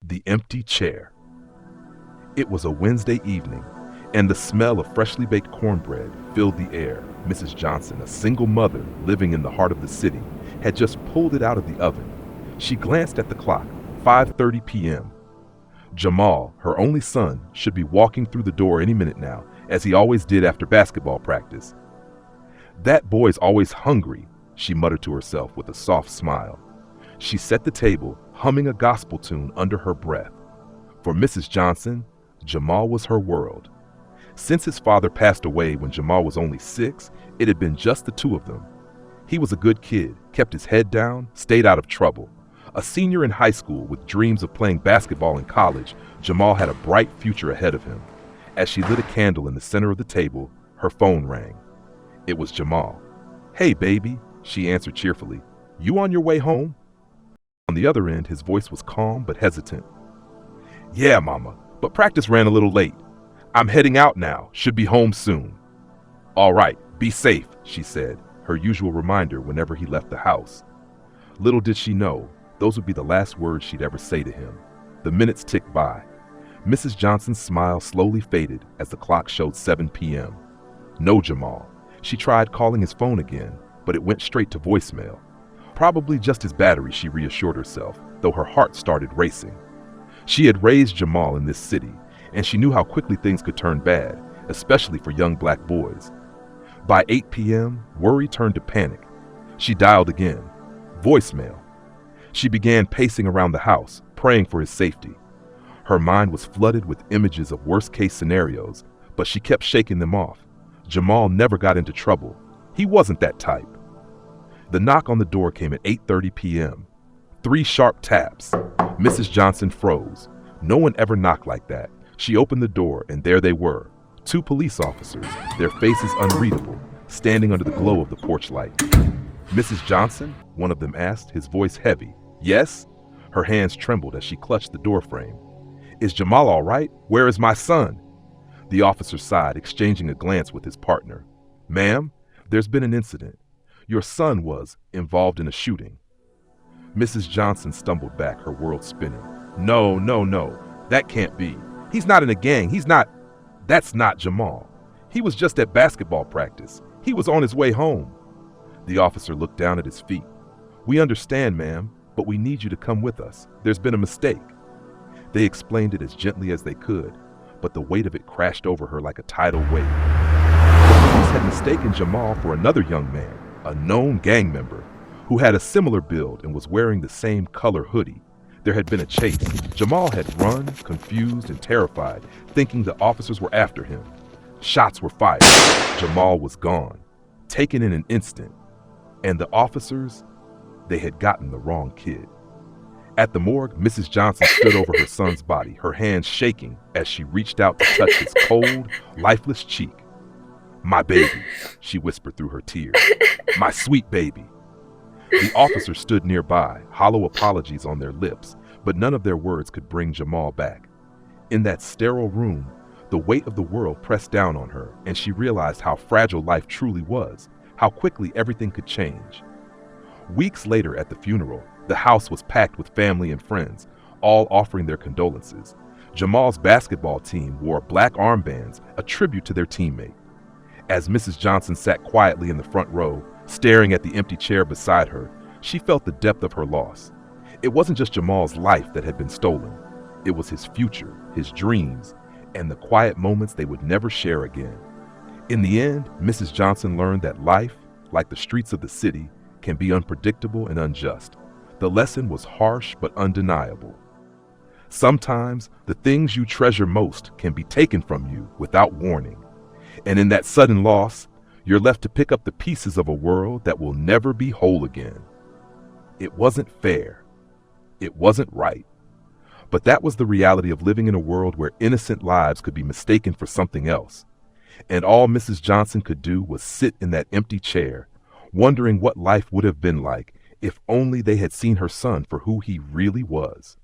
The empty chair. It was a Wednesday evening, and the smell of freshly baked cornbread filled the air. Mrs. Johnson, a single mother living in the heart of the city, had just pulled it out of the oven. She glanced at the clock, 5:30 p.m. Jamal, her only son, should be walking through the door any minute now, as he always did after basketball practice. "That boy's always hungry," she muttered to herself with a soft smile. She set the table, humming a gospel tune under her breath. For Mrs. Johnson, Jamal was her world. Since his father passed away when Jamal was only 6, it had been just the two of them. He was a good kid, kept his head down, stayed out of trouble. A senior in high school with dreams of playing basketball in college, Jamal had a bright future ahead of him. As she lit a candle in the center of the table, her phone rang. It was Jamal. "Hey, baby," she answered cheerfully. "You on your way home?" On the other end, his voice was calm but hesitant. "Yeah, Mama, but practice ran a little late. I'm heading out now, should be home soon." "All right, be safe," she said, her usual reminder whenever he left the house. Little did she know, those would be the last words she'd ever say to him. The minutes ticked by. Mrs. Johnson's smile slowly faded as the clock showed 7 p.m. No Jamal. She tried calling his phone again, but it went straight to voicemail. Probably just his battery, she reassured herself, though her heart started racing. She had raised Jamal in this city, and she knew how quickly things could turn bad, especially for young black boys. By 8 p.m., worry turned to panic. She dialed again. Voicemail. She began pacing around the house, praying for his safety. Her mind was flooded with images of worst-case scenarios, but she kept shaking them off. Jamal never got into trouble. He wasn't that type. The knock on the door came at 8:30 p.m. 3 sharp taps. Mrs. Johnson froze. No one ever knocked like that. She opened the door, and there they were. 2 police officers, their faces unreadable, standing under the glow of the porch light. "Mrs. Johnson?" one of them asked, his voice heavy. "Yes?" Her hands trembled as she clutched the doorframe. "Is Jamal all right? Where is my son?" The officer sighed, exchanging a glance with his partner. "Ma'am, there's been an incident. Your son was involved in a shooting." Mrs. Johnson stumbled back, her world spinning. No, that can't be. He's not in a gang. That's not Jamal. He was just at basketball practice. He was on his way home." The officer looked down at his feet. "We understand, ma'am, but we need you to come with us. There's been a mistake." They explained it as gently as they could, but the weight of it crashed over her like a tidal wave. The police had mistaken Jamal for another young man, a known gang member, who had a similar build and was wearing the same color hoodie. There had been a chase. Jamal had run, confused and terrified, thinking the officers were after him. Shots were fired. Jamal was gone, taken in an instant. And the officers, they had gotten the wrong kid. At the morgue, Mrs. Johnson stood over her son's body, her hands shaking as she reached out to touch his cold, lifeless cheek. "My baby," she whispered through her tears. "My sweet baby." The officers stood nearby, hollow apologies on their lips, but none of their words could bring Jamal back. In that sterile room, the weight of the world pressed down on her, and she realized how fragile life truly was, how quickly everything could change. Weeks later at the funeral, the house was packed with family and friends, all offering their condolences. Jamal's basketball team wore black armbands, a tribute to their teammate. As Mrs. Johnson sat quietly in the front row, staring at the empty chair beside her, she felt the depth of her loss. It wasn't just Jamal's life that had been stolen. It was his future, his dreams, and the quiet moments they would never share again. In the end, Mrs. Johnson learned that life, like the streets of the city, can be unpredictable and unjust. The lesson was harsh but undeniable. Sometimes, the things you treasure most can be taken from you without warning. And in that sudden loss, you're left to pick up the pieces of a world that will never be whole again. It wasn't fair. It wasn't right. But that was the reality of living in a world where innocent lives could be mistaken for something else. And all Mrs. Johnson could do was sit in that empty chair, wondering what life would have been like if only they had seen her son for who he really was.